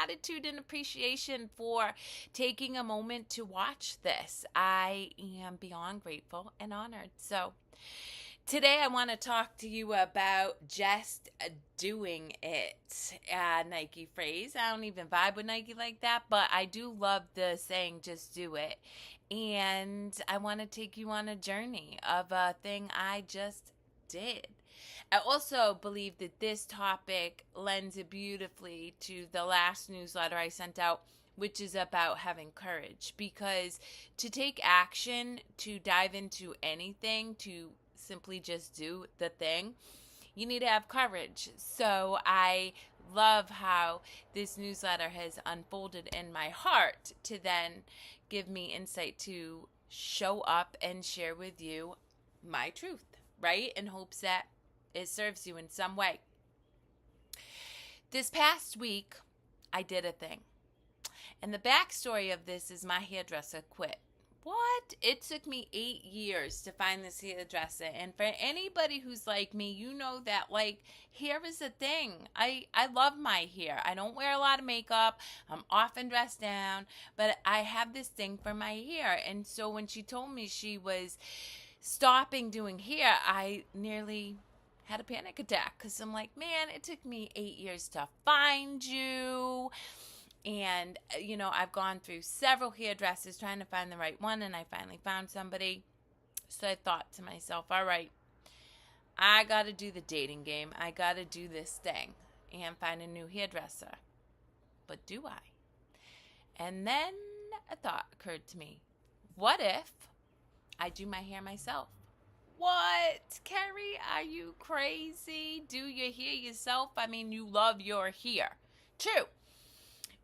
gratitude and appreciation for taking a moment to watch this. I am beyond grateful and honored. So, today I want to talk to you about just doing it. Nike phrase. I don't even vibe with Nike like that, but I do love the saying just do it. And I want to take you on a journey of a thing I just did. I also believe that this topic lends it beautifully to the last newsletter I sent out, which is about having courage. Because to take action, to dive into anything, to simply just do the thing, you need to have courage. So I love how this newsletter has unfolded in my heart to then give me insight to show up and share with you my truth, right? In hopes that it serves you in some way. This past week, I did a thing. And the backstory of this is my hairdresser quit. What? It took me 8 years to find this hairdresser. And for anybody who's like me, you know that, like, hair is a thing. I love my hair. I don't wear a lot of makeup. I'm often dressed down. But I have this thing for my hair. And so when she told me she was stopping doing hair, I nearly had a panic attack. Because I'm like, man, it took me 8 years to find you. And, I've gone through several hairdressers trying to find the right one, and I finally found somebody. So I thought to myself, all right, I got to do the dating game. I got to do this thing and find a new hairdresser. But do I? And then a thought occurred to me. What if I do my hair myself? What? Carrie, are you crazy? Do your hair yourself? I mean, you love your hair. True.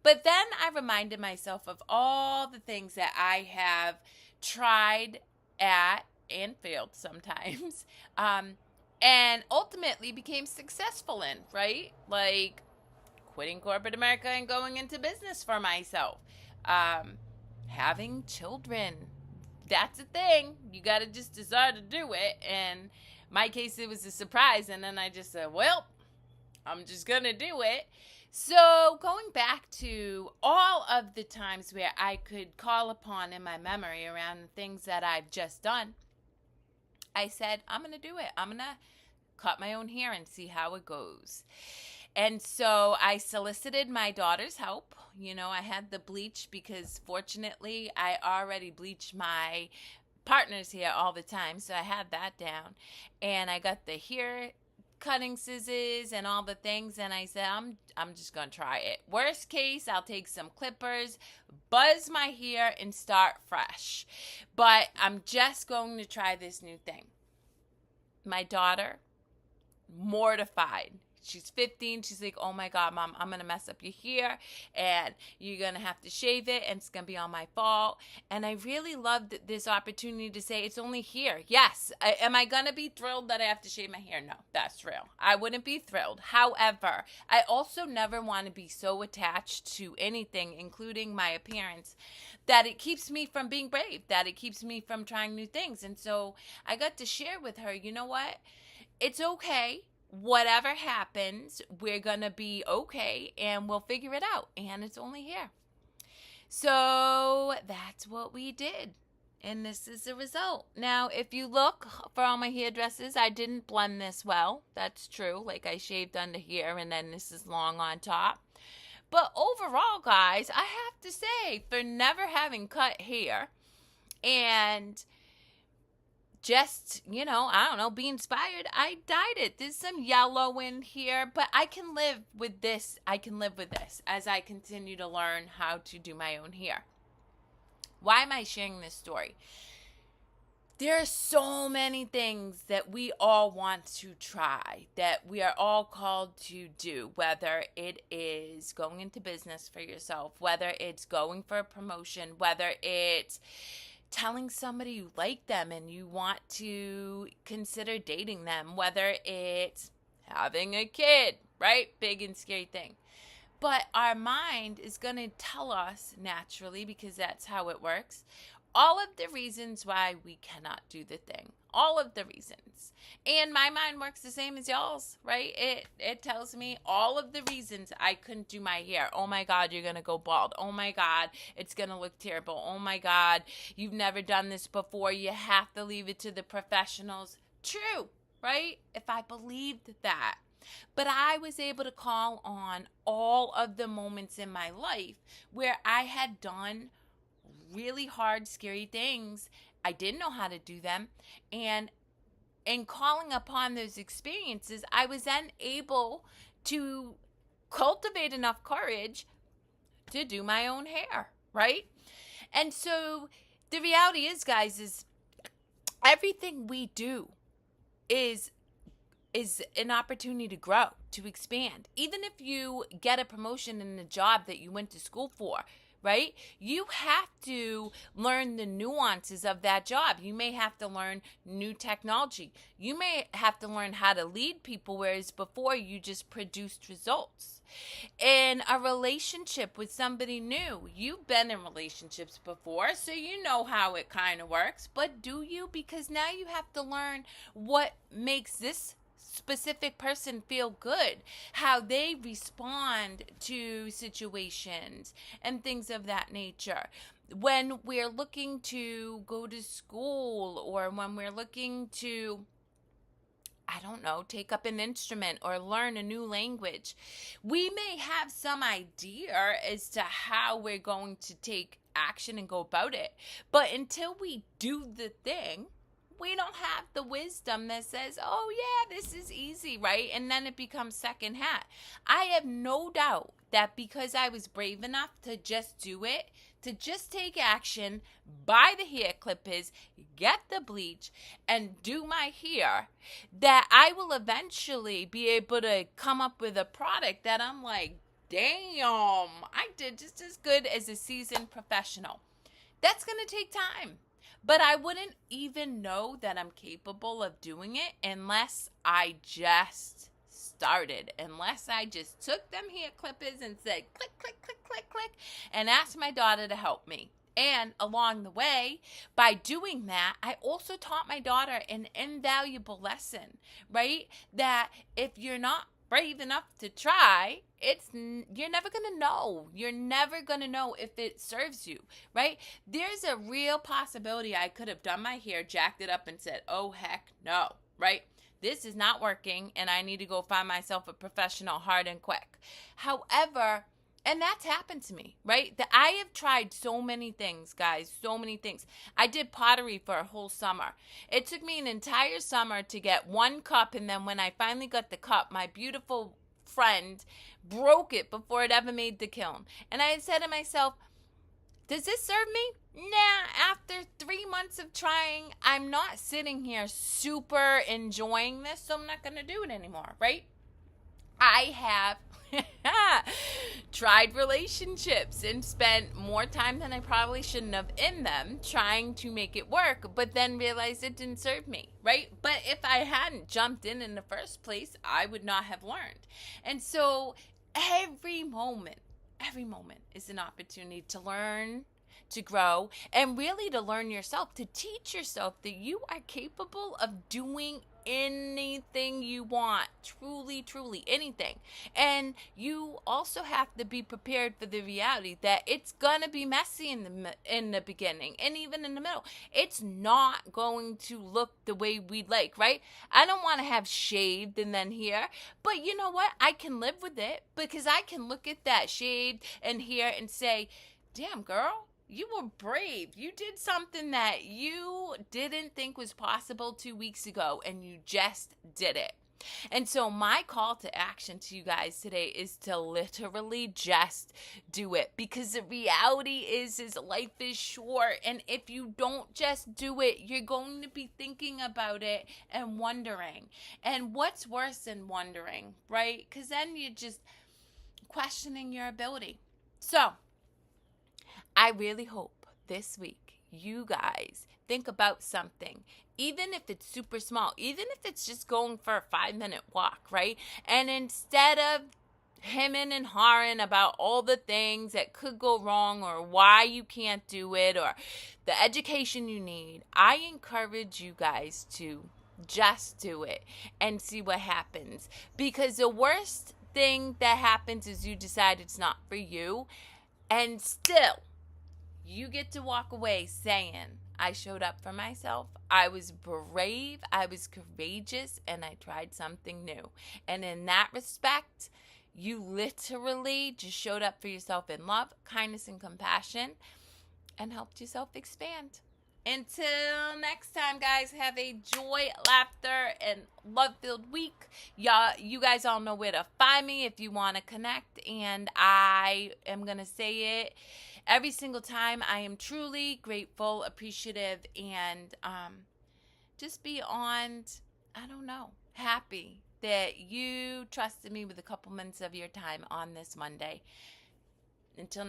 But then I reminded myself of all the things that I have tried at and failed sometimes, and ultimately became successful in, right? Like quitting corporate America and going into business for myself. Having children. That's a thing. You got to just decide to do it. And my case, it was a surprise. And then I just said, well, I'm just going to do it. So going back to all of the times where I could call upon in my memory around the things that I've just done, I said, I'm going to do it. I'm going to cut my own hair and see how it goes. And so I solicited my daughter's help. I had the bleach because fortunately I already bleached my partner's hair all the time. So I had that down. And I got the hair cutting scissors and all the things, and I said I'm just gonna try it. Worst case, I'll take some clippers, buzz my hair, and start fresh. But I'm just going to try this new thing. My daughter, mortified. She's 15. She's like, oh my God, Mom, I'm going to mess up your hair and you're going to have to shave it and it's going to be all my fault. And I really loved this opportunity to say, it's only hair. Yes. Am I going to be thrilled that I have to shave my hair? No, that's real. I wouldn't be thrilled. However, I also never want to be so attached to anything, including my appearance, that it keeps me from being brave, that it keeps me from trying new things. And so I got to share with her, you know what? It's okay. Whatever happens, we're going to be okay and we'll figure it out. And it's only hair. So that's what we did. And this is the result. Now, if you look for all my hairdressers, I didn't blend this well. That's true. Like I shaved under here and then this is long on top. But overall, guys, I have to say, for never having cut hair and just, I don't know, be inspired, I dyed it. There's some yellow in here, but I can live with this. I can live with this as I continue to learn how to do my own hair. Why am I sharing this story? There are so many things that we all want to try, that we are all called to do, whether it is going into business for yourself, whether it's going for a promotion, whether it's telling somebody you like them and you want to consider dating them, whether it's having a kid, right? Big and scary thing. But our mind is going to tell us naturally, because that's how it works, all of the reasons why we cannot do the thing. All of the reasons. And my mind works the same as y'all's, right? It tells me all of the reasons I couldn't do my hair. Oh my God, you're going to go bald. Oh my God, it's going to look terrible. Oh my God, you've never done this before. You have to leave it to the professionals. True, right? If I believed that. But I was able to call on all of the moments in my life where I had done really hard, scary things. I didn't know how to do them. And in calling upon those experiences, I was then able to cultivate enough courage to do my own hair, right? And so the reality is, guys, is everything we do is an opportunity to grow, to expand. Even if you get a promotion in the job that you went to school for, right? You have to learn the nuances of that job. You may have to learn new technology. You may have to learn how to lead people, whereas before you just produced results. In a relationship with somebody new, you've been in relationships before, so you know how it kind of works. But do you? Because now you have to learn what makes this specific person feel good, how they respond to situations and things of that nature. When we're looking to go to school, or when we're looking to, I don't know, take up an instrument or learn a new language, we may have some idea as to how we're going to take action and go about it. But until we do the thing, we don't have the wisdom that says, oh yeah, this is easy, right? And then it becomes second hat. I have no doubt that because I was brave enough to just do it, to just take action, buy the hair clippers, get the bleach, and do my hair, that I will eventually be able to come up with a product that I'm like, damn, I did just as good as a seasoned professional. That's going to take time. But I wouldn't even know that I'm capable of doing it unless I just started, unless I just took them hair clippers and said click, click, click, click, click, and asked my daughter to help me. And along the way, by doing that, I also taught my daughter an invaluable lesson, right? That if you're not brave enough to try, you're never going to know. You're never going to know if it serves you, right? There's a real possibility I could have done my hair, jacked it up, and said, oh, heck no, right? This is not working, and I need to go find myself a professional hard and quick. However, and that's happened to me, right? That I have tried so many things, guys, so many things. I did pottery for a whole summer. It took me an entire summer to get one cup, and then when I finally got the cup, my beautiful friend broke it before it ever made the kiln. And I had said to myself, does this serve me? Nah, after 3 months of trying, I'm not sitting here super enjoying this, so I'm not going to do it anymore, right? I have tried relationships and spent more time than I probably shouldn't have in them trying to make it work, but then realized it didn't serve me, right? But if I hadn't jumped in the first place, I would not have learned. And so every moment is an opportunity to learn, to grow, and really to learn yourself, to teach yourself that you are capable of doing anything you want, truly anything. And you also have to be prepared for the reality that it's gonna be messy in the beginning, and even in the middle. It's not going to look the way we'd like, right? I don't want to have shaved and then hair, but you know what? I can live with it, because I can look at that shaved and hair and say, damn girl, you were brave. You did something that you didn't think was possible 2 weeks ago, and you just did it. And so my call to action to you guys today is to literally just do it, because the reality is life is short, and if you don't just do it, you're going to be thinking about it and wondering. And what's worse than wondering, right? Because then you're just questioning your ability. So I really hope this week you guys think about something, even if it's super small, even if it's just going for a 5-minute walk, right? And instead of hemming and hawing about all the things that could go wrong or why you can't do it or the education you need, I encourage you guys to just do it and see what happens. Because the worst thing that happens is you decide it's not for you, and still you get to walk away saying, I showed up for myself, I was brave, I was courageous, and I tried something new. And in that respect, you literally just showed up for yourself in love, kindness, and compassion, and helped yourself expand. Until next time, guys, have a joy, laughter, and love-filled week. You guys all know where to find me if you want to connect, and I am going to say it every single time. I am truly grateful, appreciative, and just beyond, I don't know, happy that you trusted me with a couple minutes of your time on this Monday. Until